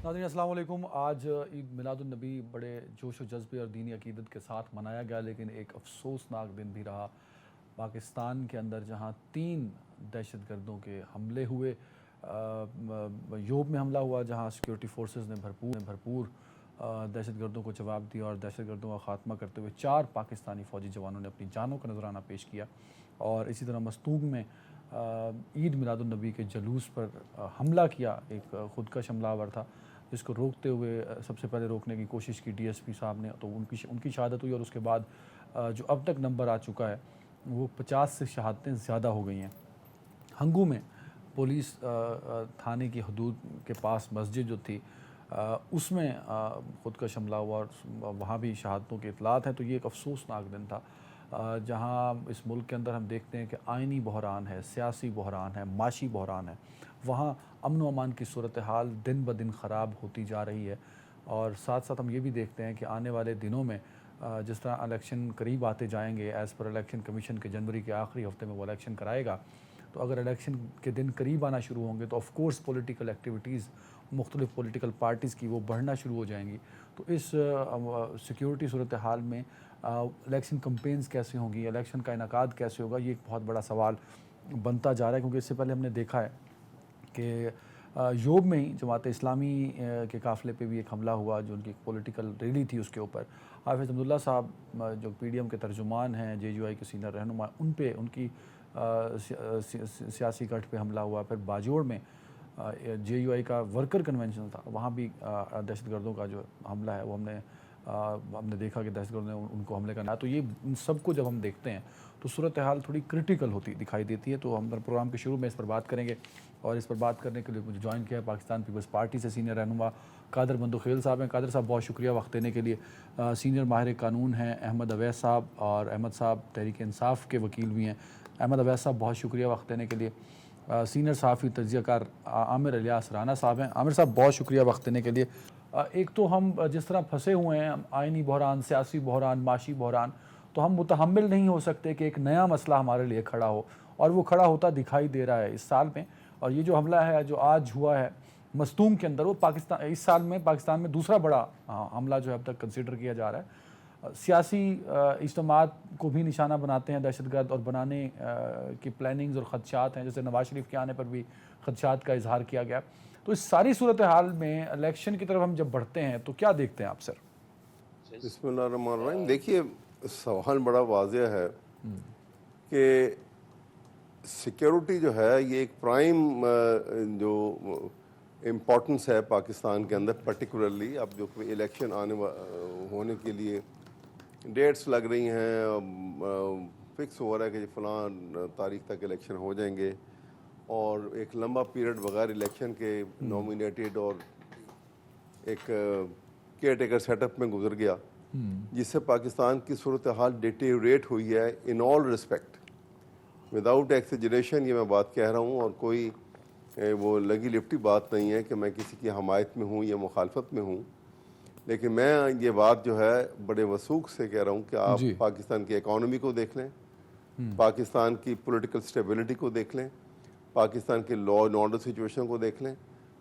ناظرین السلام علیکم۔ آج عید میلاد النبی بڑے جوش و جذبے اور دینی عقیدت کے ساتھ منایا گیا، لیکن ایک افسوسناک دن بھی رہا پاکستان کے اندر، جہاں 3 دہشت گردوں کے حملے ہوئے۔ یوب میں حملہ ہوا جہاں سیکیورٹی فورسز نے بھرپور دہشت گردوں کو جواب دیا اور دہشت گردوں کا خاتمہ کرتے ہوئے 4 پاکستانی فوجی جوانوں نے اپنی جانوں کا نذرانہ پیش کیا۔ اور اسی طرح مستونگ میں عید میلاد النبی کے جلوس پر حملہ کیا، ایک خودکش حملہ آور تھا جس کو روکتے ہوئے سب سے پہلے روکنے کی کوشش کی ڈی ایس پی صاحب نے، تو ان کی شہادت ہوئی، اور اس کے بعد جو اب تک نمبر آ چکا ہے وہ 50 سے شہادتیں زیادہ ہو گئی ہیں۔ ہنگو میں پولیس تھانے کی حدود کے پاس مسجد جو تھی اس میں خودکش حملہ ہوا اور وہاں بھی شہادتوں کی اطلاعات ہیں۔ تو یہ ایک افسوسناک دن تھا جہاں اس ملک کے اندر ہم دیکھتے ہیں کہ آئینی بحران ہے، سیاسی بحران ہے، معاشی بحران ہے، وہاں امن و امان کی صورتحال دن بدن خراب ہوتی جا رہی ہے۔ اور ساتھ ساتھ ہم یہ بھی دیکھتے ہیں کہ آنے والے دنوں میں جس طرح الیکشن قریب آتے جائیں گے، ایز پر الیکشن کمیشن کے جنوری کے آخری ہفتے میں وہ الیکشن کرائے گا، تو اگر الیکشن کے دن قریب آنا شروع ہوں گے تو آف کورس پولیٹیکل ایکٹیویٹیز مختلف پولیٹیکل پارٹیز کی وہ بڑھنا شروع ہو جائیں گی۔ تو اس سیکیورٹی صورتحال میں الیکشن کمپینز کیسے ہوں گی، الیکشن کا انعقاد کیسے ہوگا، یہ ایک بہت بڑا سوال بنتا جا رہا ہے، کیونکہ اس سے پہلے ہم نے دیکھا ہے کہ یوب میں ہی جماعت اسلامی کے قافلے پہ بھی ایک حملہ ہوا جو ان کی پولیٹیکل ریلی تھی، اس کے اوپر حافظ عبداللہ صاحب جو پی ڈی ایم کے ترجمان ہیں، جے یو آئی کے سینئر رہنما، ان کی سیاسی گٹھ پہ حملہ ہوا۔ پھر باجوڑ میں جے یو آئی کا ورکر کنونشن تھا، وہاں بھی دہشت گردوں کا جو حملہ ہے وہ ہم نے دیکھا کہ دہشت گردوں نے ان کو حملے کرنا۔ تو یہ ان سب کو جب ہم دیکھتے ہیں تو صورتحال تھوڑی کرٹیکل ہوتی دکھائی دیتی ہے۔ تو ہم پروگرام کے شروع میں اس پر بات کریں گے، اور اس پر بات کرنے کے لیے مجھے جوائن کیا ہے پاکستان پیپلز پارٹی سے سینئر رہنما قادر بندوخیل صاحب ہیں۔ قادر صاحب بہت شکریہ وقت دینے کے لیے۔ سینئر ماہر قانون ہیں احمد اویس صاحب، اور احمد صاحب تحریک انصاف کے وکیل بھی ہیں۔ احمد اویس صاحب بہت شکریہ وقت دینے کے لیے۔ سینئر صحافی تجزیہ کار عامر الیاس رانا صاحب ہیں۔ عامر صاحب بہت شکریہ وقت دینے کے لیے۔ ایک تو ہم جس طرح پھنسے ہوئے ہیں آئینی بحران، سیاسی بحران، معاشی بحران، تو ہم متحمل نہیں ہو سکتے کہ ایک نیا مسئلہ ہمارے لیے کھڑا ہو، اور وہ کھڑا ہوتا دکھائی دے رہا ہے اس سال میں۔ اور یہ جو حملہ ہے جو آج ہوا ہے مستونگ کے اندر، وہ اس سال میں پاکستان میں دوسرا بڑا حملہ جو ہے اب تک کنسیڈر کیا جا رہا ہے۔ سیاسی اجتماعات کو بھی نشانہ بناتے ہیں دہشت گرد، اور بنانے کی پلاننگز اور خدشات ہیں، جیسے نواز شریف کے آنے پر بھی خدشات کا اظہار کیا گیا۔ تو اس ساری صورتحال میں الیکشن کی طرف ہم جب بڑھتے ہیں تو کیا دیکھتے ہیں آپ سر؟ بسم اللہ الرحمن الرحیم۔ دیکھیے سوال بڑا واضح ہے کہ سیکیورٹی جو ہے یہ ایک پرائم جو امپورٹنس ہے پاکستان کے اندر، پرٹیکولرلی اب جو الیکشن ہونے کے لیے ڈیٹس لگ رہی ہیں، فکس ہو رہا ہے کہ فلاں تاریخ تک الیکشن ہو جائیں گے، اور ایک لمبا پیریڈ بغیر الیکشن کے نامینیٹڈ اور ایک کیئر ٹیکر سیٹ اپ میں گزر گیا، جس سے پاکستان کی صورتحال ڈیٹیریٹ ہوئی ہے ان آل ریسپیکٹ، وداؤٹ ایکسیجریشن۔ یہ میں بات کہہ رہا ہوں، اور کوئی وہ لگی لپٹی بات نہیں ہے کہ میں کسی کی حمایت میں ہوں یا مخالفت میں ہوں، لیکن میں یہ بات جو ہے بڑے وثوق سے کہہ رہا ہوں کہ آپ پاکستان کی اکانومی کو دیکھ لیں، پاکستان کی پولیٹیکل سٹیبلٹی کو دیکھ لیں، پاکستان کے لا اینڈ آرڈر سچویشن کو دیکھ لیں،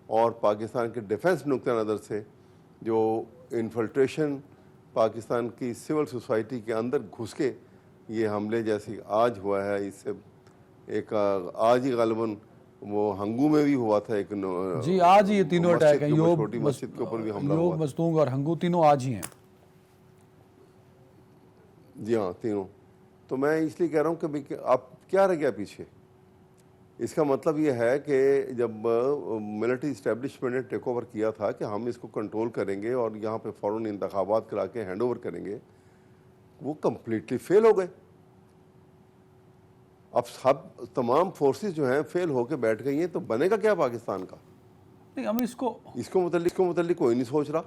اور پاکستان کے ڈیفنس نقطہ نظر سے جو انفلٹریشن پاکستان کی سول سوسائٹی کے اندر گھس کے یہ حملے جیسے آج ہوا ہے، اس سے ایک آج ہی غالباً وہ ہنگو میں بھی ہوا تھا، ایک جی آج ہی یہ تینوں اٹیک ہیں، چھوٹی مسجد کے اوپر بھی حملہ ہوا، مستونگ اور ہنگو تینوں آج ہی ہیں۔ جی ہاں تینوں۔ تو میں اس لیے کہہ رہا ہوں کہ آپ کیا رہ گیا پیچھے؟ اس کا مطلب یہ ہے کہ جب ملٹری اسٹیبلشمنٹ نے ٹیک اوور کیا تھا کہ ہم اس کو کنٹرول کریں گے اور یہاں پہ فوراً انتخابات کرا کے ہینڈ اوور کریں گے، وہ کمپلیٹلی فیل ہو گئے۔ اب سب تمام فورسز جو ہیں فیل ہو کے بیٹھ گئی ہیں، تو بنے گا کیا پاکستان کا؟ نہیں، ہم اس کو متعلق کوئی نہیں سوچ رہا۔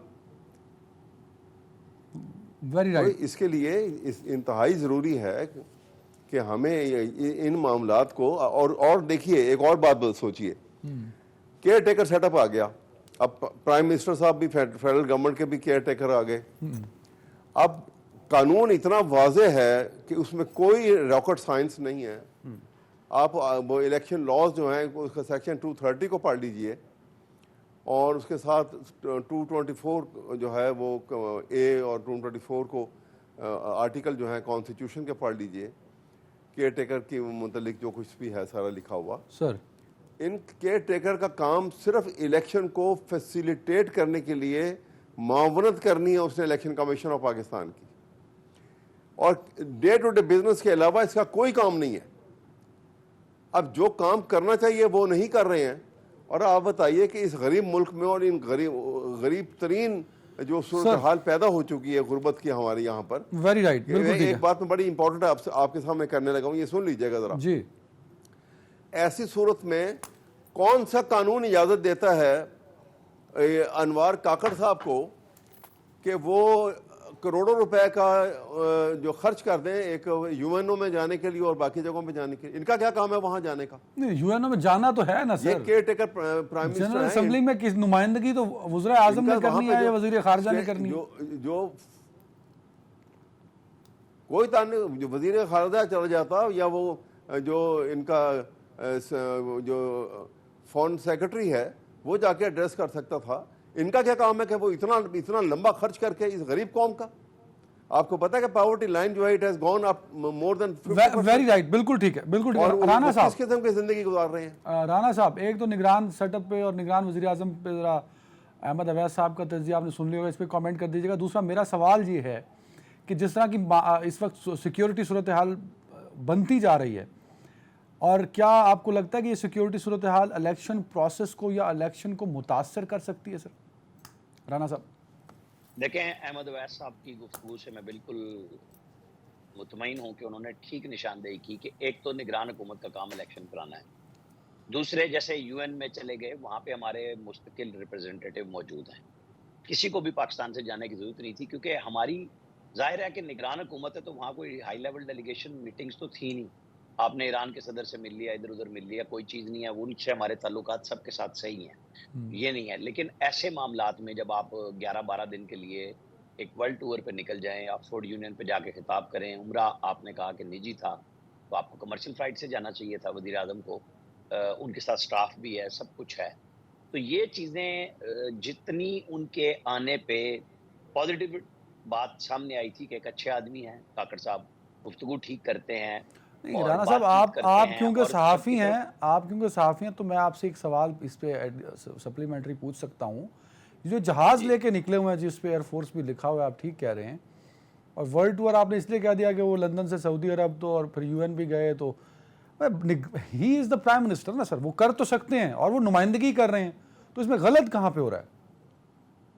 Very right. اس کے لیے انتہائی ضروری ہے کہ ہمیں ان معاملات کو، اور دیکھیے ایک اور بات سوچئے، کیئر ٹیکر سیٹ اپ آ گیا، اب پرائم منسٹر صاحب بھی فیڈرل گورنمنٹ کے بھی کیئر ٹیکر آ گئے۔ اب قانون اتنا واضح ہے کہ اس میں کوئی راکٹ سائنس نہیں ہے۔ آپ وہ الیکشن لاز جو ہیں اس کا سیکشن 230 کو پڑھ لیجئے، اور اس کے ساتھ 224 جو ہے وہ اے اور 224 کو آرٹیکل جو ہے کانسٹیٹیوشن کے پڑھ لیجئے، کیئر ٹیکر کی متعلق جو کچھ بھی ہے سارا لکھا ہوا. سر ان کیئر ٹیکر کا کام صرف الیکشن کو فیسیلیٹیٹ کرنے کے لیے معاونت کرنی ہے اس نے الیکشن کمیشن آف پاکستان کی، اور ڈے ٹو ڈے بزنس کے علاوہ اس کا کوئی کام نہیں ہے. اب جو کام کرنا چاہیے وہ نہیں کر رہے ہیں. اور آپ بتائیے کہ اس غریب ملک میں اور ان غریب ترین جو صورتحال پیدا ہو چکی ہے غربت کی ہمارے یہاں پر، ویری رائٹ، بالکل ٹھیک ایک ہے بات میں بڑی امپورٹنٹ ہے آپ کے سامنے کرنے لگا ہوں، یہ سن لیجیے گا ذرا. جی. ایسی صورت میں کون سا قانون اجازت دیتا ہے انوار کاکڑ صاحب کو کہ وہ کروڑوں روپے کا جو خرچ کر دیں ایک یو این او میں جانے کے لیے اور باقی جگہوں پہ جانے کے لیے؟ ان کا کیا کام ہے وہاں جانے کا؟ نہیں، یو این او میں جانا تو ہے نا یہ sir. Caretaker prime minister general ہیں. اسمبلی میں کس نمائندگی تو وزرائے اعظم نے کرنی ہے یا وزیر خارجہ نے کرنی ہے؟ جو کوئی تعلق جو وزیر خارجہ چلا جاتا یا وہ جو ان کا جو فارن سیکرٹری ہے وہ جا کے ایڈریس کر سکتا تھا. ان کا کیا کام ہے کہ وہ اتنا لمبا خرچ کر کے اس غریب قوم کا؟ آپ کو پتا ہے کہ پاورٹی لائن جو ہے it has gone up more than 50%. Very right, بالکل ٹھیک ہے، بالکل ٹھیک ہے. رانا صاحب، کس قسم کی زندگی گزار رہے ہیں؟ رانا صاحب، ایک تو نگران سیٹ اپ پہ اور نگران وزیر اعظم پہ ذرا احمد اویس صاحب کا تجزیہ آپ نے سن لیا ہوگا، اس پہ کامنٹ کر دیجیے گا. دوسرا میرا سوال یہ ہے کہ جس طرح کی اس وقت سیکیورٹی صورتحال بنتی جا رہی ہے، اور کیا آپ کو لگتا ہے کہ یہ سیکیورٹی صورتحال الیکشن پروسیس کو یا الیکشن کو متاثر کر سکتی ہے؟ سر رانا صاحب دیکھیں، احمد اویس صاحب کی گفتگو سے میں بالکل مطمئن ہوں کہ انہوں نے ٹھیک نشاندہی کی کہ ایک تو نگران حکومت کا کام الیکشن کرانا ہے. دوسرے، جیسے یو این میں چلے گئے وہاں پہ ہمارے مستقل ریپرزینٹیٹیو موجود ہیں. کسی کو بھی پاکستان سے جانے کی ضرورت نہیں تھی، کیونکہ ہماری ظاہر ہے کہ نگران حکومت ہے تو وہاں کوئی ہائی لیول ڈیلیگیشن میٹنگز تو تھی نہیں. آپ نے ایران کے صدر سے مل لیا، ادھر ادھر مل لیا، کوئی چیز نہیں ہے. ان سے ہمارے تعلقات سب کے ساتھ صحیح ہیں، یہ نہیں ہے. لیکن ایسے معاملات میں جب آپ 11-12 دن کے لیے ایک ورلڈ ٹور پہ نکل جائیں، آکسفورڈ یونین پہ جا کے خطاب کریں، عمرہ آپ نے کہا کہ نجی تھا تو آپ کو کمرشل فلائٹ سے جانا چاہیے تھا. وزیر اعظم کو ان کے ساتھ سٹاف بھی ہے، سب کچھ ہے. تو یہ چیزیں جتنی ان کے آنے پہ پازیٹیو بات سامنے آئی تھی کہ ایک اچھے آدمی ہیں کاکڑ صاحب، گفتگو ٹھیک کرتے ہیں. نہیں رانا صاحب، آپ کیونکہ صحافی ہیں تو میں آپ سے ایک سوال اس پہ سپلیمنٹری پوچھ سکتا ہوں. جو جہاز لے کے نکلے ہوئے ہیں جس پہ ایئر فورس بھی لکھا ہوا ہے، آپ ٹھیک کہہ رہے ہیں، اور ورلڈ ٹور آپ نے اس لیے کہہ دیا کہ وہ لندن سے سعودی عرب تو اور پھر یو این بھی گئے، تو ہی از دا پرائم منسٹر نا سر، وہ کر تو سکتے ہیں اور وہ نمائندگی کر رہے ہیں، تو اس میں غلط کہاں پہ ہو رہا ہے؟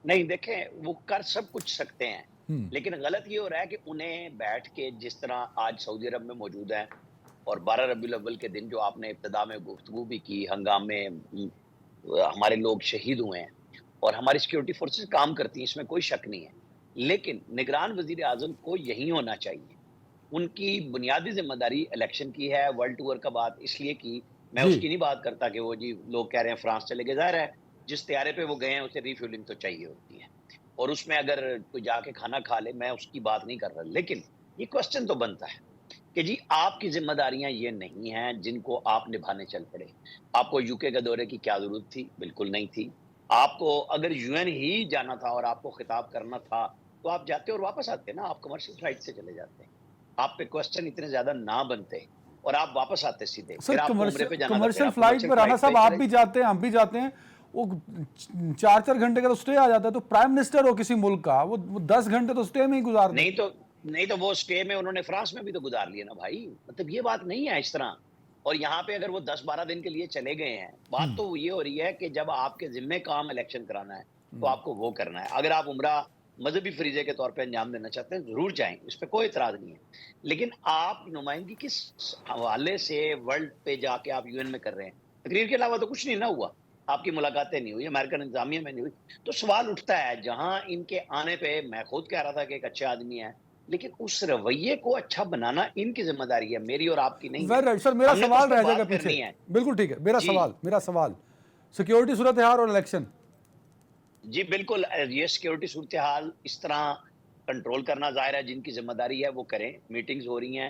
نہیں دیکھیں، وہ کر سب کچھ سکتے ہیں، لیکن غلط یہ ہو رہا ہے کہ انہیں بیٹھ کے جس طرح آج سعودی عرب میں موجود ہیں اور 12 ربیع الاول کے دن جو آپ نے ابتدا میں گفتگو بھی کی، ہنگامے ہمارے لوگ شہید ہوئے ہیں اور ہماری سیکیورٹی فورسز کام کرتی ہیں، اس میں کوئی شک نہیں ہے. لیکن نگران وزیر اعظم کو یہی ہونا چاہیے. ان کی بنیادی ذمہ داری الیکشن کی ہے. ورلڈ ٹور کا بات اس لیے کی، میں اس کی نہیں بات کرتا کہ وہ جی لوگ کہہ رہے ہیں فرانس چلے گئے. ظاہر ہے جس طیارے پہ وہ گئے ہیں اسے ریفیولنگ تو چاہیے ہوتی ہے، اور اس میں اگر کوئی جا کے کھانا کھا لے، میں اس کی بات نہیں کر رہا. لیکن یہ کوسچن تو بنتا ہے کہ جی آپ کی ذمہ داریاں یہ نہیں ہیں جن کو آپ نبھانے چل پڑے. آپ کو یو کے دورے کی کیا ضرورت تھی؟ بالکل نہیں تھی. آپ کو اگر یو این ہی جانا تھا اور آپ کو خطاب کرنا تھا تو آپ جاتے اور واپس آتے نا، آپ کمرشل فلائٹ سے چلے جاتے. آپ پہ کوسچن اتنے زیادہ نہ بنتے اور آپ واپس آتے سیدھے. سر کمرشل فلائٹ پہ رانا صاحب آپ بھی جاتے ہیں، ہم بھی جاتے ہیں، وہ 4 گھنٹے کا تو سٹے آ جاتا ہے. تو پرائم منسٹر ہو کسی ملک کا، وہ 10 گھنٹے تو سٹے میں ہی گزار دیں. نہیں تو وہ سٹے میں انہوں نے فرانس میں بھی تو گزار لیے نا بھائی. مطلب یہ بات نہیں ہے اس طرح. اور یہاں پہ اگر وہ 10-12 دن کے لیے چلے گئے ہیں، بات تو یہ ہو رہی ہے کہ جب آپ کے ذمہ کام الیکشن کرانا ہے تو آپ کو وہ کرنا ہے. اگر آپ عمرہ مذہبی فریضے کے طور پہ انجام دینا چاہتے ہیں ضرور جائیں، اس پہ کوئی اعتراض نہیں ہے. لیکن آپ نمائندگی کس حوالے سے ورلڈ پہ جا کے آپ یو این میں کر رہے ہیں؟ تقریر کے علاوہ تو کچھ نہیں نہ ہوا. آپ کی ملاقاتیں نہیں ہوئی، امریکن انتظامیہ میں نہیں ہوئی. تو سوال اٹھتا ہے جہاں ان کے آنے پہ میں خود کہہ رہا تھا کہ ایک اچھے آدمی ہے، لیکن اس رویے کو اچھا بنانا ان کی ذمہ داری ہے، میری اور آپ کی نہیں ہے. سر میرا سوال رہ جائے گا پیچھے. بالکل ٹھیک ہے، میرا سوال سیکیورٹی صورتحال اور الیکشن. جی بالکل، یہ سیکیورٹی صورتحال اس طرح کنٹرول کرنا ظاہر ہے جن کی ذمہ داری ہے وہ کریں. میٹنگز ہو رہی ہیں،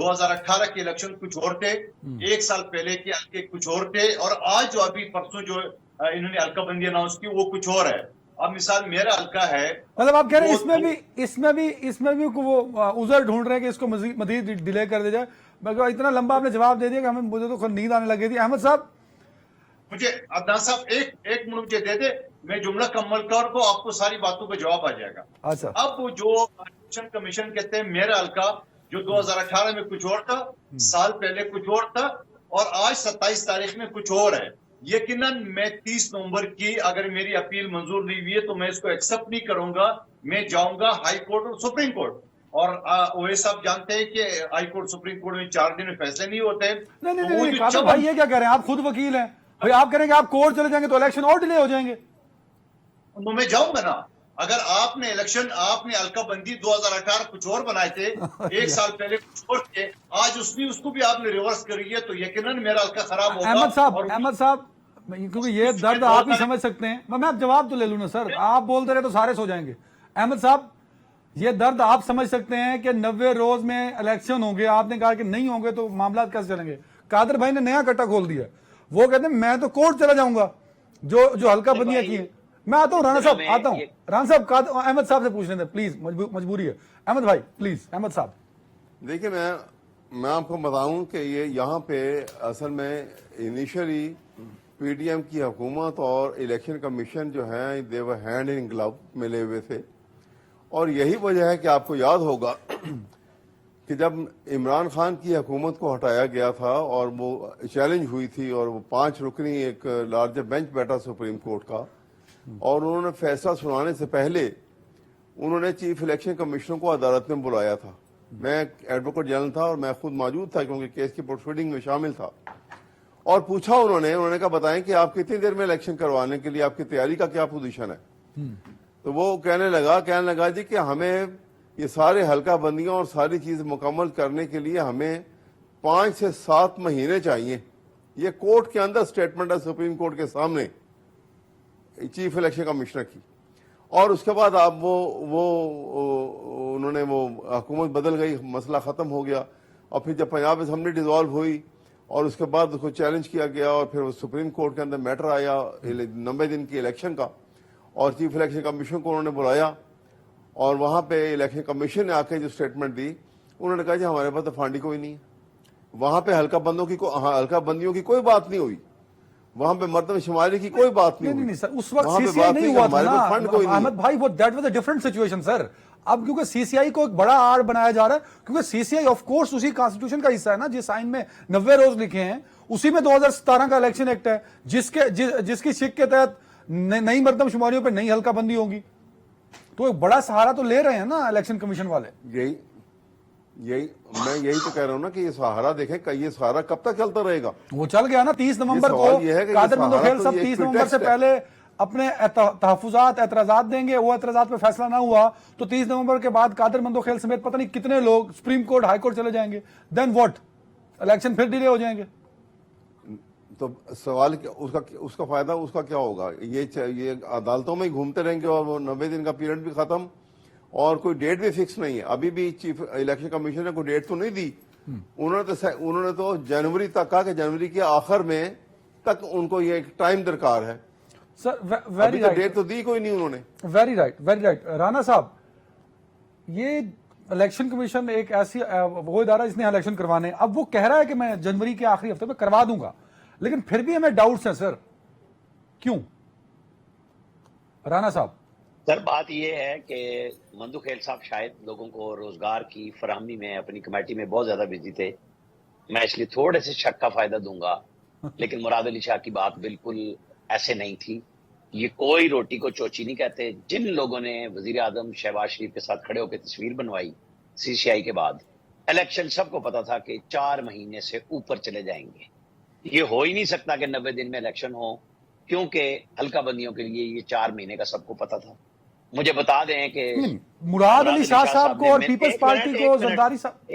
2018 کے الیکشن کچھ اور تھے, 1 سال پہلے کے حلقے کچھ اور تھے, اور آج جو ابھی پرسوں جو انہوں نے حلقہ بندی اناؤنس کی وہ کچھ اور ہے. اب مثال میرا حلقہ ہے, مطلب آپ کہہ رہے ہیں اس میں بھی وہ عذر ڈھونڈ رہے ہیں کہ اس کو مزید ڈیلے کر دیا جائے. مگر اتنا لمبا آپ نے جواب دے دیا کہ مجھے تو نیند آنے لگی تھی. احمد صاحب مجھے عدنان صاحب ایک منٹ مجھے دے دے, میں جملہ کمل کر تو آپ کو ساری باتوں کا جواب آ جائے گا. اچھا, اب جو الیکشن کمیشن کہتے ہیں میرا حلقہ جو 2018 میں کچھ اور تھا, سال پہلے کچھ اور تھا, اور آج 27 تاریخ میں کچھ اور ہے. یقیناً میں 30 نومبر کی اگر میری اپیل منظور نہیں ہوئی ہے تو میں اس کو ایکسپٹ نہیں کروں گا. میں جاؤں گا ہائی کورٹ اور سپریم کورٹ, اور اویس صاحب جانتے ہیں کہ ہائی کورٹ سپریم کورٹ میں 4 دن میں فیصلے نہیں ہوتے. نہیں قادر بھائی یہ کیا کہہ رہے ہیں, آپ خود وکیل ہیں بھائی, آپ کریں گے آپ کورٹ چلے جائیں گے تو الیکشن اور ڈیلے ہو جائیں گے. تو میں جاؤں گا نا. اگر آپ نے حلقہ بندی 2018 کچھ اور بنائے تھے, 1 سال پہلے کچھ اور تھے, آج اس کو بھی آپ نے ریورس کری ہے, تو یقیناً میرا حلقہ خراب ہوگا. احمد صاحب کیونکہ یہ درد آپ ہی سمجھ سکتے ہیں, میں آپ جواب تو لے لوں نا سر, آپ بولتے رہے تو سارے سو جائیں گے. احمد صاحب یہ درد آپ سمجھ سکتے ہیں کہ 90 روز میں الیکشن ہوں گے, آپ نے کہا کہ نہیں ہوں گے تو معاملات کیسے چلیں گے. قادر بھائی نے نیا کٹا کھول دیا, وہ کہتے ہیں میں تو کورٹ چلا جاؤں گا جو حلقہ بندیاں کی ہیں. میں آتا ہوں رانا صاحب, آتا ہوں رانا صاحب, احمد صاحب سے پوچھ لیں پلیز, مجبوری ہے. احمد بھائی پلیز. احمد صاحب دیکھیں میں آپ کو بتاؤں کہ یہ یہاں پہ اصل میں انیشلی پی ڈی ایم کی حکومت اور الیکشن کمیشن جو ہیں دے ور ہینڈ ان گلو ملے ہوئے تھے, اور یہی وجہ ہے کہ آپ کو یاد ہوگا کہ جب عمران خان کی حکومت کو ہٹایا گیا تھا اور وہ چیلنج ہوئی تھی, اور وہ 5 رکنی ایک لارجر بینچ بیٹھا سپریم کورٹ کا, اور انہوں نے فیصلہ سنانے سے پہلے انہوں نے چیف الیکشن کمشنر کو عدالت میں بلایا تھا. میں ایڈوکیٹ جنرل تھا اور میں خود موجود تھا کیونکہ کیس کی پروسیڈنگ میں شامل تھا, اور پوچھا انہوں نے کہا بتائیں کہ آپ کتنی دیر میں الیکشن کروانے کے لیے آپ کی تیاری کا کیا پوزیشن ہے. تو وہ کہنے لگا جی کہ ہمیں یہ سارے حلقہ بندیاں اور ساری چیز مکمل کرنے کے لیے ہمیں 5 سے 7 مہینے چاہیے. یہ کورٹ کے اندر اسٹیٹمنٹ ہے سپریم کورٹ کے سامنے چیف الیکشن کمشنر کی. اور اس کے بعد آپ انہوں نے وہ حکومت بدل گئی, مسئلہ ختم ہو گیا, اور پھر جب پنجاب اسمبلی ڈیزالو ہوئی اور اس کے بعد اس کو چیلنج کیا گیا, اور پھر وہ سپریم کورٹ کے اندر میٹر آیا 90 دن کی الیکشن کا, اور چیف الیکشن کمیشن کو انہوں نے بلایا, اور وہاں پہ الیکشن کمیشن نے آ کے جو اسٹیٹمنٹ دی, انہوں نے کہا جی ہمارے پاس تو فنڈ ہی کوئی نہیں ہے. وہاں پہ حلقہ بندیوں کی کوئی بات نہیں ہوئی, وہاں پہ مردم شماری کی کوئی بات نہیں ہوئی. سر اس وقت سی سی آئی نہیں ہوا تھا نا احمد بھائی, وہ that was a different situation sir. اب کیونکہ سی سی آئی کو ایک بڑا آڑ بنایا جا رہا ہے, کیونکہ سی سی آئی آف کورس اسی کانسٹیٹیوشن کا حصہ ہے نا جس آئین میں 90 روز لکھے ہیں, اسی میں 2017 کا الیکشن ایکٹ ہے جس کی شک کے تحت نئی مردم شماریوں پہ نئی حلقہ بندی ہوگی. تو ایک بڑا سہارا تو لے رہے ہیں نا الیکشن کمیشن والے. میں یہی تو کہہ رہا ہوں نا کہ یہ سہارا دیکھیں کہ یہ سہارا کب تک چلتا رہے گا. وہ چل گیا نا 30 نومبر کو. قادر مندوخیل صاحب 30 نومبر سے پہلے اپنے تحفظات اعتراضات دیں گے, وہ اعتراضات پہ فیصلہ نہ ہوا تو 30 نومبر کے بعد قادر مندوخیل سمیت پتہ نہیں کتنے لوگ سپریم کورٹ ہائی کورٹ چلے جائیں گے. دین واٹ, الیکشن پھر ڈیلے ہو جائیں گے. تو سوال اس کا فائدہ اس کا کیا ہوگا؟ یہ عدالتوں میں ہی گھومتے رہیں گے, اور وہ 90 دن کا پیریڈ بھی ختم, اور کوئی ڈیٹ بھی فکس نہیں ہے. ابھی بھی چیف الیکشن کمیشن نے کوئی ڈیٹ تو نہیں دی. انہوں نے تو جنوری تک کہا کہ جنوری کے آخر میں تک ان کو یہ ایک ٹائم درکار ہے. سر ویری رائٹ, ڈیٹ تو دی کوئی نہیں انہوں نے. Very right. رانا صاحب, یہ الیکشن کمیشن ایک ایسی وہ ادارہ جس نے الیکشن کروانے, اب وہ کہہ رہا ہے کہ میں جنوری کے آخری ہفتے میں کروا دوں گا, لیکن پھر بھی ہمیں ڈاؤٹس ہیں سر. کیوں رانا صاحب؟ سر بات یہ ہے کہ مندوخیل صاحب شاید لوگوں کو روزگار کی فراہمی میں اپنی کمیٹی میں بہت زیادہ بزی تھے, میں اس لیے تھوڑے سے شک کا فائدہ دوں گا. لیکن مراد علی شاہ کی بات بالکل ایسے نہیں تھی. یہ کوئی روٹی کو چوچی نہیں کہتے. جن لوگوں نے وزیر اعظم شہباز شریف کے ساتھ کھڑے ہو کے تصویر بنوائی سی سی آئی کے بعد, الیکشن سب کو پتا تھا کہ 4 مہینے سے اوپر چلے جائیں گے. یہ ہو ہی نہیں سکتا کہ 90 دن میں الیکشن ہو, کیونکہ حلقہ بندیوں کے لیے یہ 4 مہینے کا سب کو پتا تھا. مجھے بتا دیں کہ مراد علی شاہ صاحب کو اور پیپلز پارٹی کو زرداری صاحب,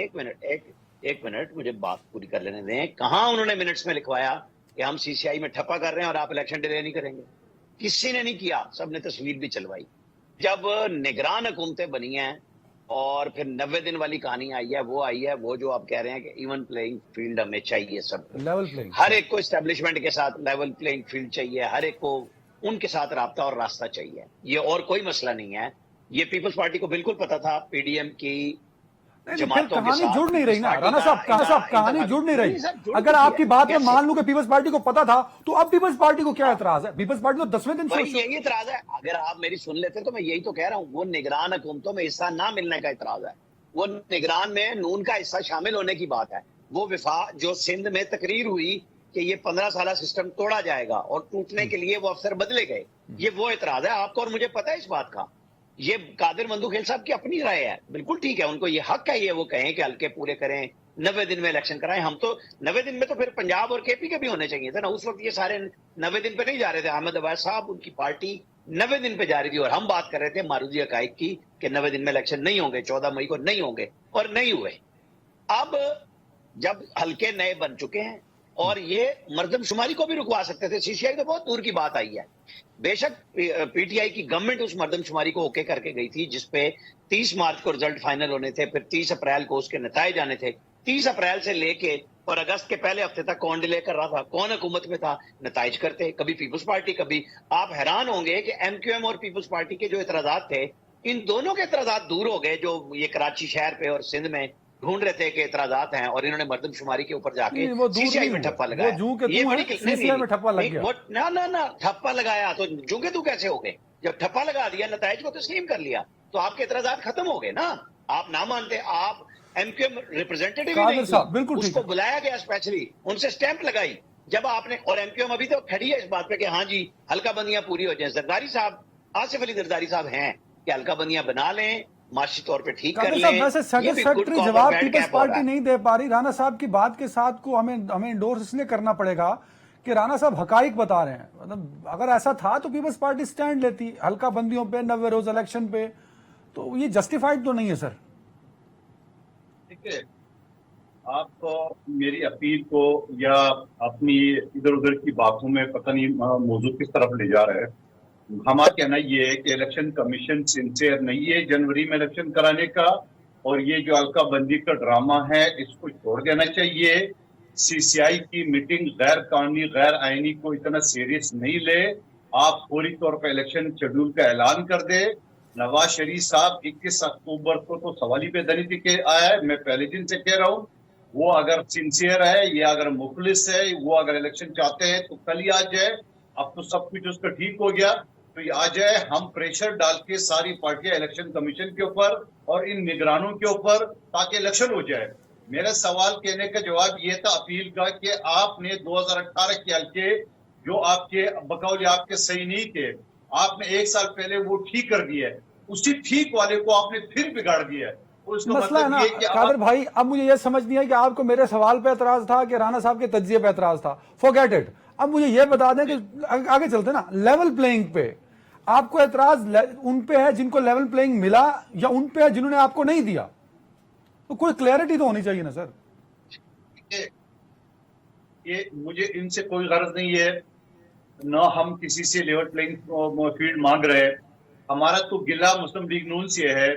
ایک منٹ مجھے بات پوری کر لینے دیں. کہاں انہوں نے منٹس میں لکھوایا کہ ہم سی سی آئی میں ٹھپا کر رہے ہیں اور آپ الیکشن ڈیلے نہیں کریں گے؟ کسی نے نہیں کیا, سب نے تصویر بھی چلوائی. جب نگران حکومتیں بنی ہیں اور پھر 90 دن والی کہانی آئی ہے وہ جو آپ کہہ رہے ہیں کہ ایون پلینگ فیلڈ ہمیں چاہیے، سب لیول پلینگ، ہر ایک کو اسٹیبلشمنٹ کے ساتھ لیول پلینگ فیلڈ چاہیے، ہر ایک کو ان کے ساتھ رابطہ اور راستہ چاہیے، یہ اور کوئی مسئلہ نہیں ہے۔ یہ پیپلز پارٹی کو بالکل پتا تھا پی ڈی ایم کی پھر جماعتوں کے کہانی ساتھ، جڑ نہیں رہی نا پارٹی رانا کا صاحب کہانی جڑ نہیں رہی۔ سر، جڑ اگر چکی آپ کی ہے۔ بات میں کیسے؟ مان لوں کہ پیپلز پارٹی کو پتا تھا تو اب پیپلز پارٹی کو کیا اعتراض ہے؟ پیپلز پارٹی تو 10ویں دن بھائی یہی اعتراض ہے، اگر آپ میری سن لیتے تو میں یہی تو کہہ رہا ہوں، وہ نگران حکومتوں میں حصہ نہ ملنے کا اعتراض ہے، وہ نگران میں نون کا حصہ شامل ہونے کی بات ہے۔ وہ وفاق جو سندھ میں تقریر ہوئی کہ یہ 15 سالہ سسٹم توڑا جائے گا اور ٹوٹنے کے لیے وہ افسر بدلے گئے، یہ وہ اعتراض ہے۔ آپ کو اور مجھے پتا ہے اس بات کا، یہ قادر مندو کھیل صاحب کی اپنی رائے ہے، بالکل ٹھیک ہے، ان کو یہ حق ہے، یہ وہ کہیں کہ حلقے پورے کریں، 90 دن میں الیکشن کرائیں۔ ہم تو 90 دن میں تو پھر پنجاب اور کے پی کے بھی ہونے چاہیے تھے نا، اس وقت یہ سارے 90 دن پہ نہیں جا رہے تھے۔ احمد عباس صاحب ان کی پارٹی 90 دن پہ جا رہی تھی اور ہم بات کر رہے تھے معروضی حقائق کی کہ 90 دن میں الیکشن نہیں ہوں گے، 14 مئی کو نہیں ہوں گے، اور نہیں ہوئے۔ اب جب حلقے نئے بن چکے ہیں اور یہ مردم شماری کو بھی رکوا سکتے تھے، سی سی آئی تو بہت دور کی بات آئی ہے۔ بے شک پی ٹی آئی کی گورنمنٹ اس مردم شماری کو اوکے کر کے گئی تھی، جس پہ 30 مارچ کو رزلٹ فائنل ہونے تھے، پھر 30 اپریل کو اس کے نتائج آنے تھے۔ 30 اپریل سے لے کے اور اگست کے پہلے ہفتے تک کون ڈیلے کر رہا تھا، کون حکومت میں تھا، نتائج کرتے، کبھی پیپلز پارٹی کبھی۔ آپ حیران ہوں گے کہ ایم کیو ایم اور پیپلز پارٹی کے جو اعتراضات تھے، ان دونوں کے اعتراضات دور ہو گئے، جو یہ کراچی شہر پہ اور سندھ میں ڈھونڈ رہے تھے کہ اعتراضات ہیں، اور انہوں نے مردم شماری کے اوپر جا کے وہ سی دور سی آئی نہیں میں ہوئے، ٹھپا وہ لگایا۔ جوں کے یہ توں بڑی ہیں، سی سی آئی میں ٹھپا لگ گیا۔ نہ ٹھپا لگایا تو جوں تو کیسے ہو گئے؟ جب ٹھپا لگا دیا، نتائج کو تسلیم کر لیا، تو آپ کے اعتراضات ختم ہو گئے نا۔ آپ نہ مانتے، آپ ایم کیو ایم ریپرزینٹیٹو ہی نہیں صاحب بالکل تھی، اس ٹھیک کو ہے، بلایا گیا اسپیشلی، ان سے سٹیمپ لگائی جب آپ نے، اور ایم کیو ایم ابھی تو کھڑی ہے اس بات پہ کہ ہاں جی حلقہ بندیاں پوری ہو جائیں۔ زرداری صاحب، آصف علی زرداری صاحب ہیں کہ حلقہ بندیاں بنا لیں، معاشی طور پہ ٹھیک کر قادر لیں۔ صاحب ویسے یہ بھی سیٹسفیکٹری good cop جواب اور bad پیپلز cap ہو رہا پارٹی ہے۔ نہیں دے پا رہی۔ رانا صاحب کی بات کے ساتھ کو ہمیں انڈورس اس لیے کرنا پڑے گا کہ رانا صاحب حقائق بتا رہے ہیں، مطلب اگر ایسا تھا تو پیپلز پارٹی سٹینڈ لیتی حلقہ بندیوں پہ، 90 روز الیکشن پہ، تو یہ جسٹیفائڈ تو نہیں ہے سر۔ دیکھیے، آپ میری اپیل کو یا اپنی ادھر ادھر کی باتوں میں پتہ نہیں موضوع کس طرف لے جا رہے ہیں۔ ہمارا کہنا یہ ہے کہ الیکشن کمیشن سنسیئر نہیں ہے جنوری میں الیکشن کرانے کا، اور یہ جو حلقہ بندی کا ڈرامہ ہے اس کو چھوڑ دینا چاہیے۔ سی سی آئی کی میٹنگ غیر قانونی غیر آئینی کو اتنا سیریس نہیں لے، آپ فوری طور پہ الیکشن شیڈول کا اعلان کر دے۔ نواز شریف صاحب 21 اکتوبر کو تو سوالی پہ دنی کے آیا ہے، میں پہلے دن سے کہہ رہا ہوں، وہ اگر سنسیئر ہے، یہ اگر مخلص ہے، وہ اگر الیکشن چاہتے ہیں تو کل ہی آ جائے۔ اب تو سب کچھ اس کا ٹھیک ہو گیا، تو یہ آ جائے، ہم پریشر ڈال کے ساری پارٹیاں الیکشن کمیشن کے اوپر اور ان نگرانوں کے اوپر، تاکہ الیکشن ہو جائے۔ میرا سوال کہنے کا جواب یہ تھا اپیل کا کہ آپ نے 2018 کے حلقے جو آپ کے بقول آپ کے صحیح نہیں تھے، آپ نے 1 سال پہلے وہ ٹھیک کر دیا ہے، اسی ٹھیک والے کو آپ نے پھر بگاڑ دیا ہے۔ اس کا مسئلہ ہے مطلب نا یہ کہ قادر بھائی، اب مجھے یہ سمجھ نہیں ہے کہ آپ کو میرے سوال پہ اعتراض تھا کہ رانا صاحب کے تجزیے پہ اعتراض تھا، فورگیٹ اٹ۔ اب مجھے یہ بتا دیں کہ آگے چلتے نا لیول پلینگ پہ، آپ کو اعتراض ان پہ ہے جن کو لیول پلینگ ملا، یا ان پہ ہے جنہوں نے آپ کو نہیں دیا؟ تو کوئی کلیئرٹی تو ہونی چاہیے نا سر۔ یہ مجھے ان سے کوئی غرض نہیں ہے، نہ ہم کسی سے لیول پلینگ فیلڈ مانگ رہے۔ ہمارا تو گلہ مسلم لیگ نون سے ہے،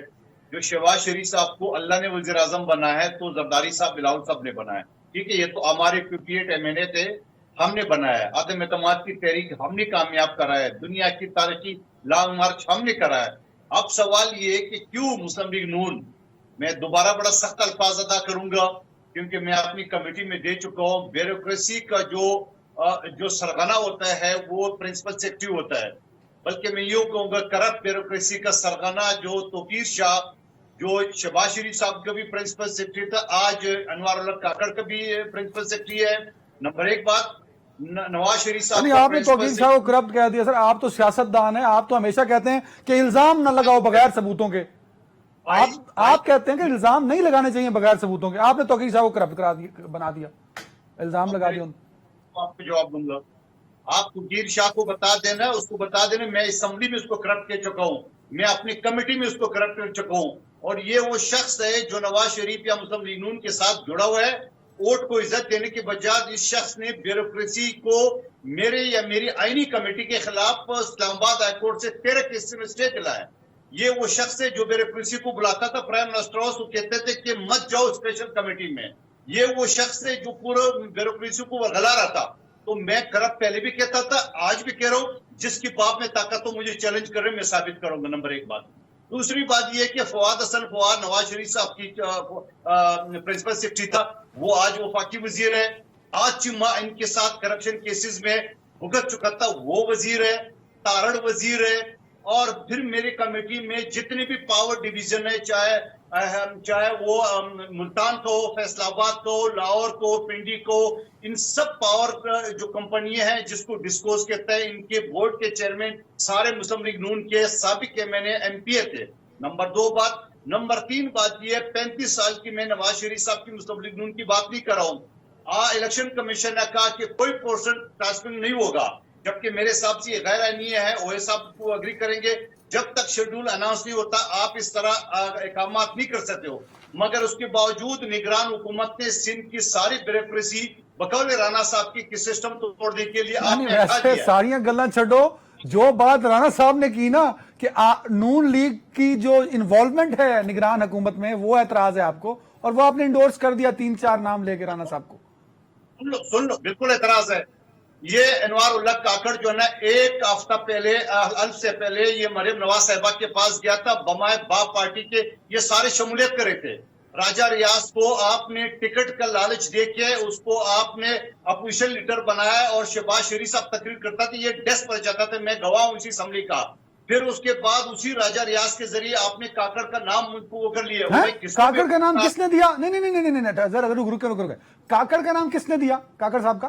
جو شہباز شریف صاحب کو اللہ نے وزیر اعظم بنا ہے تو زرداری صاحب بلاول صاحب نے بنا ہے، ٹھیک ہے، یہ تو ہمارے 58 MNA تھے، ہم نے بنایا ہے۔ عدم اعتماد کی تحریک ہم نے کامیاب کرا ہے، دنیا کی تاریخی لانگ مارچ ہم نے کرا ہے۔ اب سوال یہ ہے کہ کیوں مسلم لیگ نون، میں دوبارہ بڑا سخت الفاظ ادا کروں گا کیونکہ میں اپنی کمیٹی میں دے چکا ہوں، بیوروکریسی کا جو سرغنہ ہوتا ہے وہ پرنسپل سیکرٹری ہوتا ہے، بلکہ میں یوں کہوں گا کرپٹ بیوروکریسی کا سرغنہ جو توقیر شاہ، جو شہباز شریف صاحب کا بھی پرنسپل سیکرٹری تھا، آج انوار اللہ کاکڑ کا بھی پرنسپل سیکرٹری ہے۔ نمبر 1 بات، نواز شریف صاحب نہیں، کا آپ نے توقیر صاحب کو کرپٹ کہہ دیا سر، آپ تو سیاست دان ہیں، آپ تو ہمیشہ کہتے ہیں کہ الزام نہ لگاؤ بغیر ثبوتوں کے۔ آپ کہتے ہیں کہ الزام نہیں لگانے چاہیے بغیر ثبوتوں کے، آپ نے توقیر صاحب کو کرپٹ بنا دیا، الزام لگا دیا۔ آپ کو جواب دوں گا، آپ توقیر شاہ کو بتا دینا، اس کو بتا دینا میں اسمبلی میں اس کو کرپٹ کہہ چکا ہوں، میں اپنی کمیٹی میں اس کو کرپٹ کر چکا ہوں، اور یہ وہ شخص ہے جو نواز شریف یا مسلم لیگ نون کے ساتھ جڑا ہوا ہے۔ ووٹ کو عزت دینے کے بجائے اس شخص نے بیوروکریسی کو میرے یا میری آئینی کمیٹی کے خلاف اسلام آباد ہائی کورٹ سے 13 کیس میں اسٹے دلایا ہے۔ یہ وہ شخص ہے جو بیوروکریسی کو بلاتا تھا پرائم منسٹر ہاؤس, وہ کہتے تھے کہ مت جاؤ اسپیشل کمیٹی میں. یہ وہ شخص ہے جو پورا بیوروکریسی کو گلا رہا تھا. تو میں کرپٹ پہلے بھی کہتا تھا, آج بھی کہہ رہا ہوں, جس کی باپ میں طاقت ہو مجھے چیلنج کر رہے میں ثابت کروں گا. نمبر ایک بات. دوسری بات یہ کہ فواد حسن فواد نواز شریف صاحب کی پرنسپل سیکرٹری تھا, وہ آج وفاقی وزیر ہے. 8 ماہ ان کے ساتھ کرپشن کیسز میں بھگت چکا تھا, وہ وزیر ہے. تارڑ وزیر ہے. اور پھر میری کمیٹی میں جتنی بھی پاور ڈویژن ہے, چاہے وہ ملتان کو, فیصل آباد کو, لاہور کو, پنڈی کو, ان سب پاور جو کمپنیاں ہیں جس کو ڈسکوز کہتا ہے, ان کے بورڈ کے چیئرمین سارے مسلم لیگ نون کے سابق M N A M P A تھے. نمبر 2 بات. نمبر 3 بات یہ ہے, 35 سال کی میں نواز شریف صاحب کی مسلم لیگ نون کی بات نہیں کر رہا ہوں. الیکشن کمیشن نے کہا کہ کوئی پورشن ٹرانسفر نہیں ہوگا, جبکہ میرے حساب سے یہ غیر آئینی ہے. اوے صاحب کو اگری کریں گے, جب تک شیڈول اناؤنس نہیں ہوتا آپ اس طرح اقامات نہیں کر سکتے ہو. مگر اس کے باوجود نگران حکومت نے سندھ کی ساری بیوروکریسی بقول رانا صاحب کی سسٹم توڑنے کے لیے آپ نے ہٹا دیا. ساری گلاں چھڈو, جو بات رانا صاحب نے کی نا کہ نون لیگ کی جو انوالومنٹ ہے نگران حکومت میں, وہ اعتراض ہے آپ کو, اور وہ آپ نے انڈورس کر دیا 3-4 نام لے کے رانا صاحب کو. سن لو بالکل اعتراض ہے. یہ انوار اللہ کاکڑ جو ہے نا, ایک ہفتہ پہلے الف سے پہلے یہ مریم نواز صاحبہ کے پاس گیا تھا. بمائے باپ پارٹی کے یہ سارے شمولیت کرے تھے. راجہ ریاض کو آپ نے ٹکٹ کا لالچ دے کے اس کو آپ نے اپوزیشن لیڈر بنایا, اور شہباز شریف صاحب تقریر کرتا تھا, یہ ڈیسک پر جاتا تھا, میں گواہ ہوں اسی اسمبلی کا. پھر اس کے بعد اسی راجہ ریاض کے ذریعے آپ نے کاکڑ کا نام وہ کر لیا. کاکڑ کا نام کس نے دیا؟ نہیں, ذرا رک. کاکڑ کا نام کس نے دیا؟ کاکڑ صاحب کا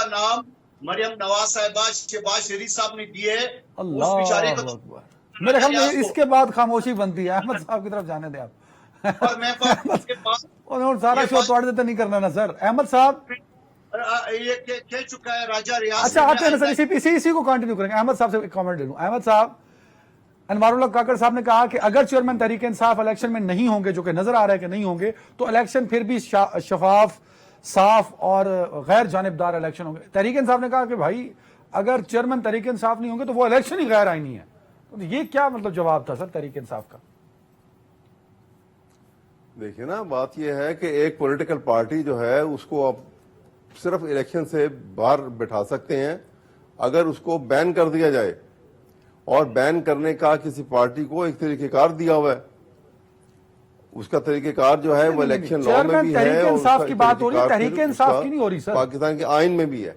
نام مریم نواز صاحبہ شہباز شریف صاحب نے دیے. اللہ اکبر. میرے خیال میں اس کے بعد خاموشی بنتی ہے. احمد صاحب کی طرف جانے دیں آپ. اور میں سارا شو توڑ دیتے نہیں کرنا نا سر. احمد صاحب یہ کہہ چکا ہے راجہ ریاض. اچھا آتے ہیں نا سر, اسی کو کنٹینیو کریں گے. احمد صاحب سے ایک کامنٹ لے لوں. احمد صاحب, انوار اللہ کاکڑ صاحب نے کہا کہ اگر چیئرمین تحریک انصاف الیکشن میں نہیں ہوں گے, جو کہ نظر آ رہا ہے کہ نہیں ہوں گے, تو الیکشن پھر بھی شفاف, صاف اور غیر جانبدار الیکشن ہوں گے. تحریک انصاف نے کہا کہ بھائی اگر چیئرمین تحریک انصاف نہیں ہوں گے تو وہ الیکشن ہی غیر آئینی ہے. تو یہ کیا مطلب جواب تھا سر تحریک انصاف کا؟ دیکھیں نا, بات یہ ہے کہ ایک پولیٹیکل پارٹی جو ہے اس کو آپ صرف الیکشن سے باہر بٹھا سکتے ہیں اگر اس کو بین کر دیا جائے, اور بین کرنے کا کسی پارٹی کو ایک طریقہ کار دیا ہوا ہے. اس کا طریقہ کار جو ہے وہ الیکشن لا میں بھی ہے, تحریک انصاف کی بات ہو رہی ہے, تحریک انصاف کی نہیں ہو رہی سر, پاکستان کے آئین میں بھی ہے.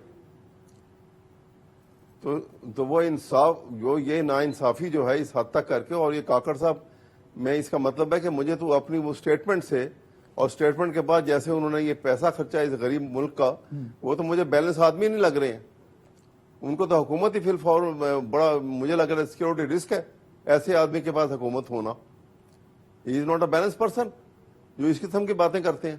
تو وہ انصاف جو یہ نا انصافی جو ہے اس حد تک کر کے, اور یہ کاکڑ صاحب, میں اس کا مطلب ہے کہ مجھے تو اپنی وہ سٹیٹمنٹ سے, اور سٹیٹمنٹ کے بعد جیسے انہوں نے یہ پیسہ خرچا اس غریب ملک کا, وہ تو مجھے بیلنس آدمی نہیں لگ رہے ہیں. ان کو تو حکومت ہی فی الفور بڑا مجھے لگ رہا ہے سیکورٹی رسک ہے ایسے آدمی کے پاس حکومت ہونا. He is not a balance person جو اس قسم کی باتیں کرتے ہیں.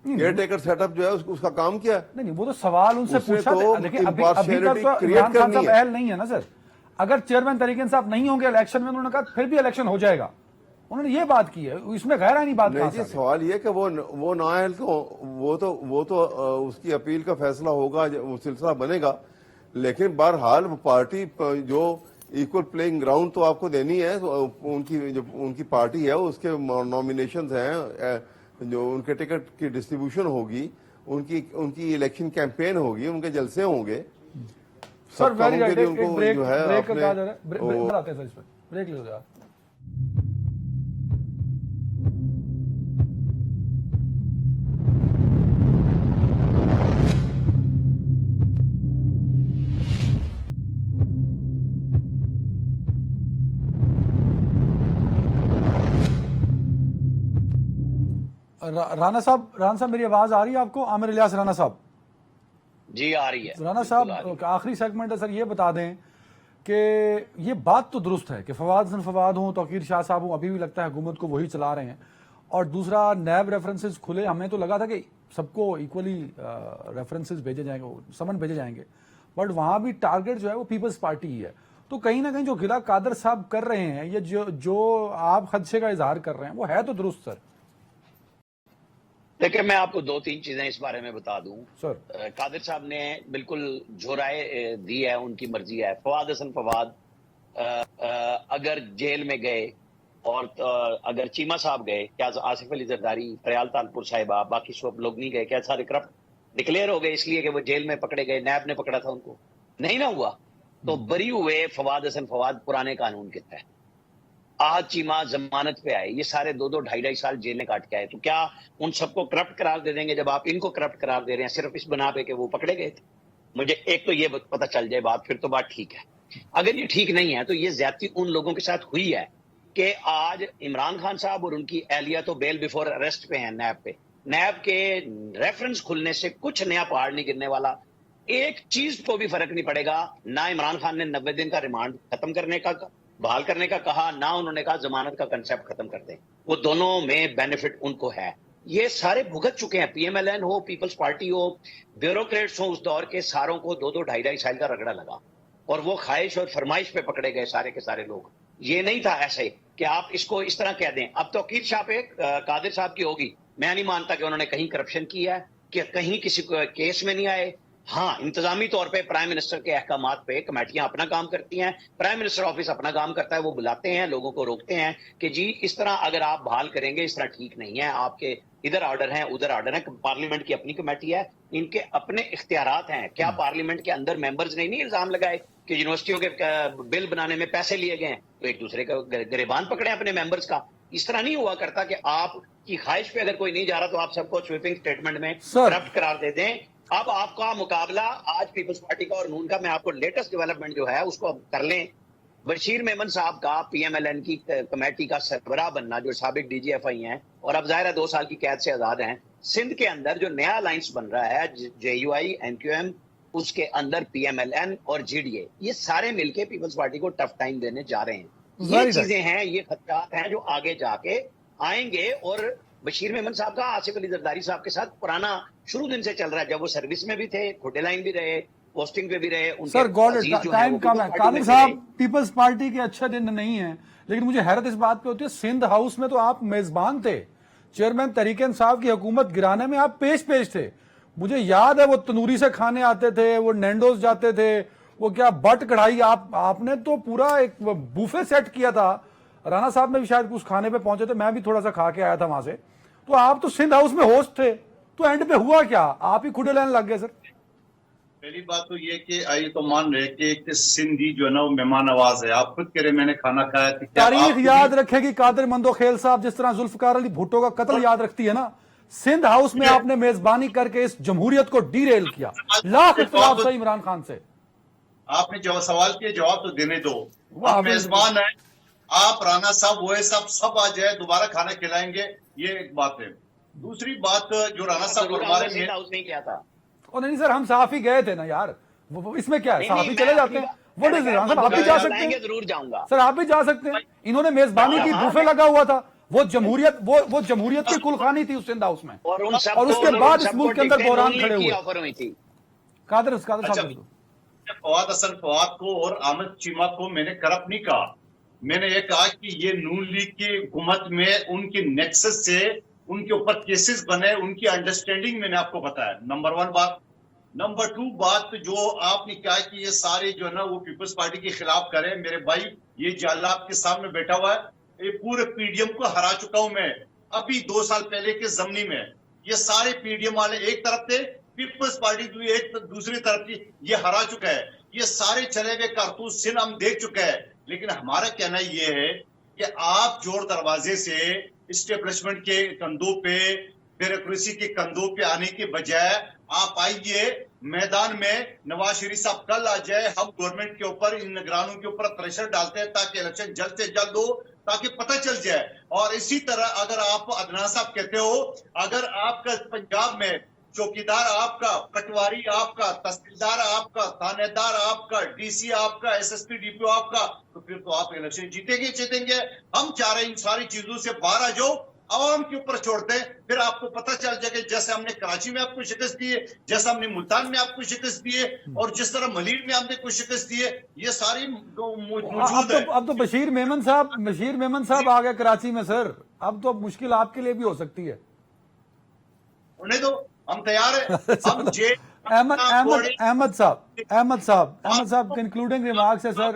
کیئر ٹیکر سیٹ اپ جو ہے اس کا کام کیا ہے؟ نہیں وہ تو سوال ان سے پوچھا تھا, لیکن ابھی تک تو عمران خان صاحب اہل نہیں ہے نا سر. اگر چیئرمین تحریک انصاف نہیں ہوں گے الیکشن میں, انہوں نے کہا پھر بھی الیکشن ہو جائے گا, انہوں نے یہ بات کی ہے, اس میں غیر آئینی بات کہاں سے؟ سوال یہ کہ وہ نااہل کو وہ تو اس کی اپیل کا فیصلہ ہوگا, وہ سلسلہ بنے گا, لیکن بہرحال پارٹی جو ایکول پلینگ گراؤنڈ تو آپ کو دینی ہے. ان کی پارٹی ہے, اس کے نامینیشنز ہیں, جو ان کے ٹکٹ کی ڈسٹریبیوشن ہوگی, ان کی الیکشن کیمپین ہوگی, ان کے جلسے ہوں گے. سر بریک لے جا. رانا صاحب میری آواز آ رہی ہے آپ کو؟ عامر الیاس رانا صاحب. جی آ رہی ہے. رانا صاحب آخری سیگمنٹ ہے سر, یہ بتا دیں کہ یہ بات تو درست ہے کہ فواد حسن فواد ہوں, توقیر شاہ صاحب ہوں, ابھی بھی لگتا ہے حکومت کو وہی چلا رہے ہیں, اور دوسرا نیب ریفرنسز کھلے, ہمیں تو لگا تھا کہ سب کو ایکولی ریفرنسز بھیجے جائیں گے, سمن بھیجے جائیں گے, بٹ وہاں بھی ٹارگٹ جو ہے وہ پیپلز پارٹی ہی ہے. تو کہیں نہ کہیں جو گلا قادر صاحب کر رہے ہیں, یہ جو آپ خدشے کا اظہار کر رہے ہیں, وہ ہے تو درست سر. دیکھیں میں آپ کو 2-3 چیزیں اس بارے میں بتا دوں سر. قادر صاحب نے بالکل جو رائے دی ہے ان کی مرضی ہے. فواد حسن فواد اگر جیل میں گئے اور اگر چیمہ صاحب گئے، کیا آصف علی زرداری، فریال تالپور صاحبہ، باقی سب لوگ نہیں گئے؟ کیا سارے کرپٹ ڈکلیئر ہو گئے اس لیے کہ وہ جیل میں پکڑے گئے؟ نیب نے پکڑا تھا ان کو، نہیں نہ ہوا؟ تو بری ہوئے فواد حسن فواد پرانے قانون کے تحت، آج چیمہ ضمانت پہ آئے، یہ سارے 2 2.5 سال جیلیں کاٹ کے آئے، تو کیا ان سب کو کرپٹ قرار دے دیں گے جب آپ ان کو کرپٹ قرار دے رہے ہیں صرف اس بنا پہ کہ وہ پکڑے گئے تھے؟ مجھے ایک تو یہ پتہ چل جائے بات، پھر تو بات ٹھیک ہے۔ اگر یہ ٹھیک نہیں ہے تو یہ زیادتی ان لوگوں کے ساتھ ہوئی ہے کہ آج عمران خان صاحب اور ان کی اہلیہ تو بیل بیفور اریسٹ پہ ہیں نیب پہ، نیب کے ریفرنس کھلنے سے کچھ نیا پہاڑ نہیں گرنے والا، ایک چیز کو بھی فرق نہیں پڑے گا۔ نہ عمران خان نے 90 دن کا ریمانڈ ختم کرنے کا، بحال کرنے کا کہا، نہ انہوں نے کہا ضمانت کا کنسیپٹ ختم کر دیں، وہ دونوں میں بینیفٹ ان کو ہے۔ یہ سارے بھگت چکے ہیں، پی ایم ایل این ہو، پیپلز پارٹی ہو، بیوروکریٹس ہوں، اس دور کے ساروں کو 2 2 2.5 سال کا رگڑا لگا اور وہ خواہش اور فرمائش پہ پکڑے گئے سارے کے سارے لوگ۔ یہ نہیں تھا ایسے کہ آپ اس کو اس طرح کہہ دیں۔ اب توقیر شاہ پہ قادر صاحب کی ہوگی، میں نہیں مانتا کہ انہوں نے کہیں کرپشن کیا ہے، کہ کہیں کسی کیس میں نہیں آئے۔ ہاں، انتظامی طور پہ پرائم منسٹر کے احکامات پہ کمیٹیاں اپنا کام کرتی ہیں، پرائم منسٹر آفس اپنا کام کرتا ہے، وہ بلاتے ہیں لوگوں کو، روکتے ہیں کہ جی اس طرح اگر آپ بحال کریں گے اس طرح ٹھیک نہیں ہے، آپ کے ادھر آرڈر ہیں ادھر آرڈر ہیں۔ پارلیمنٹ کی اپنی کمیٹی ہے، ان کے اپنے اختیارات ہیں۔ کیا پارلیمنٹ کے اندر ممبرز نے نہیں الزام لگائے کہ یونیورسٹیوں کے بل بنانے میں پیسے لیے گئے ہیں؟ تو ایک دوسرے کا گریبان پکڑے اپنے ممبرز کا۔ اس طرح نہیں ہوا کرتا کہ آپ کی خواہش پہ اگر کوئی نہیں جا رہا تو آپ سب کو سویپنگ سٹیٹمنٹ میں کرپٹ قرار دے دیں۔ اب آپ کا مقابلہ آج پیپلز پارٹی کا اور نون کا، میں آپ کو لیٹسٹ ڈیولپمنٹ جو ہے اس کو کر لیں۔ بشیر میمن صاحب کا پی ایم ایل این کی کمیٹی کا سربراہ بننا، جو سابق ڈی جی ایف آئی ہیں اور اب ظاہر ہے 2 سال کی قید سے آزاد ہیں، سندھ کے اندر جو نیا الائنس بن رہا ہے، J U I, N Q M, اس کے اندر پی ایم ایل این اور جی ڈی اے، یہ سارے مل کے پیپلز پارٹی کو ٹف ٹائم دینے جا رہے ہیں۔ یہ چیزیں ہیں، یہ خدشات ہیں جو آگے جا کے آئیں گے۔ اور بشیر میمن صاحب کا آصف علی زرداری صاحب کے ساتھ پرانا شروع دن سے چل رہا ہے، جب وہ سروس میں بھی تھے، کھوٹے لائن بھی رہے، پوسٹنگ پہ بھی رہے۔ سر گاڈ ٹائم کم ہے۔ قادر صاحب، پیپلز پارٹی کے اچھے دن نہیں ہیں، لیکن مجھے حیرت اس بات پہ ہوتی ہے، سندھ ہاؤس میں تو آپ میزبان تھے، چیئرمین تحریک انصاف کی حکومت گرانے میں آپ پیش تھے۔ مجھے یاد ہے وہ تنوری سے کھانے آتے تھے، وہ نینڈوز جاتے تھے، وہ کیا بٹ کڑھائی، آپ نے تو پورا ایک بوفے سیٹ کیا تھا۔ رانا صاحب میں بھی شاید کچھ کھانے پہ پہنچے تھے، میں بھی تھوڑا سا کھا کے آیا تھا وہاں سے۔ تو آپ تو سندھ ہاؤس میں ہوسٹ تھے، تو اینڈ پہ ہوا کیا؟ آپ ہی کھڑے لائن لگ گئے سر۔ پہلی بات تو یہ کہ آئیے تو مان رہے کہ ایک سندھی جو ہے نا وہ مہمان نواز ہے۔ آپ خود کہہ رہے میں نے کھانا کھایا تھا۔ تاریخ یاد رکھے گی قادر مندوخیل صاحب، جس طرح ذوالفقار علی بھٹو کا قتل یاد رکھتی ہے نا، سندھ ہاؤس میں آپ نے میزبانی کر کے اس جمہوریت کو ڈی ریل کیا، لاکھ اختلاف سے عمران خان سے۔ آپ نے جو سوال کیا جواب تو دینے دو۔ آپ میزبان ہیں، آپ رانا صاحب وہ سب آ جائے، دوبارہ کھانا کھلائیں گے، یہ ایک بات ہے۔ دوسری بات جو رانا صاحب نہیں کیا تھا، نہیں سر، ہم صحافی گئے تھے نا یار، اس میں کیا ہے، صحافی چلے جاتے ہیں، وٹ از اٹ؟ آپ بھی جا سکتے ہیں، ضرور جاؤں گا سر، آپ بھی جا سکتے ہیں۔ انہوں نے میزبانی کی، بوفے لگا ہوا تھا، وہ جمہوریت کی کلخانی تھی اس سندھ ہاؤس میں، اور اس کے بعد اس ملک کے اندر بحران کھڑے ہوئے۔ قادر صاحب، فواد حسن فواد کو اور احمد چیمہ کو میں نے کرپٹ نہیں کہا، میں نے یہ کہا کہ یہ نون لیگ کی حکومت میں ان کے نیکسس سے ان کے اوپر کیسز بنے، ان کی انڈرسٹینڈنگ میں نے آپ کو بتایا، نمبر 1 بات۔ نمبر 2 بات جو آپ نے کہا کہ یہ سارے جو ہے نا وہ پیپلز پارٹی کے خلاف کریں، میرے بھائی یہ جاللہ آپ کے سامنے بیٹھا ہوا ہے، یہ پورے پی ڈی ایم کو ہرا چکا ہوں میں، ابھی 2 سال پہلے کے ضمنی میں۔ یہ سارے پی ڈی ایم والے ایک طرف تھے، پیپلز پارٹی ایک دوسری طرف تھی، یہ ہرا چکا ہے۔ یہ سارے چلے ہوئے کارتوس سندھ ہم دیکھ چکے ہیں، لیکن ہمارا کہنا یہ ہے کہ آپ جوڑ دروازے سے اسٹیبلشمنٹ کے کندھوں پہ، بیوروکریسی کے کندھوں پہ آنے کے بجائے آپ آئیے میدان میں، نواز شریف صاحب کل آ جائے، ہم گورنمنٹ کے اوپر، ان نگرانوں کے اوپر پریشر ڈالتے ہیں تاکہ الیکشن جلد سے جلد ہو، تاکہ پتہ چل جائے۔ اور اسی طرح اگر آپ عدنان صاحب کہتے ہو، اگر آپ کا پنجاب میں چوکیدار آپ کا، پٹواری آپ کا، تحصیلدار آپ کا، تھانے دار آپ کا، ڈی سی آپ کا، S S P D P O آپ کا، تو پھر تو آپ الیکشن جیتیں گے۔ ہم چاہ رہے ہیں ان ساری چیزوں سے باہر آ جاؤ، عوام کے اوپر چھوڑتے ہیں، پھر آپ کو پتہ چل جائے کہ جیسے ہم نے کراچی میں آپ کو شکست دی ہے، جیسے ہم نے ملتان میں آپ کو شکست دی ہے، اور جس طرح ملیل میں ہم نے کوئی شکست دی ہے، یہ ساری موجود ہے۔ اب تو بشیر میمن صاحب آ گئے کراچی میں سر، اب تو مشکل آپ کے لیے بھی ہو سکتی ہے۔ انہیں تو ہم تیار ہیں، ہم احمد صاحب کنکلوڈنگ ریمارکس ہے سر۔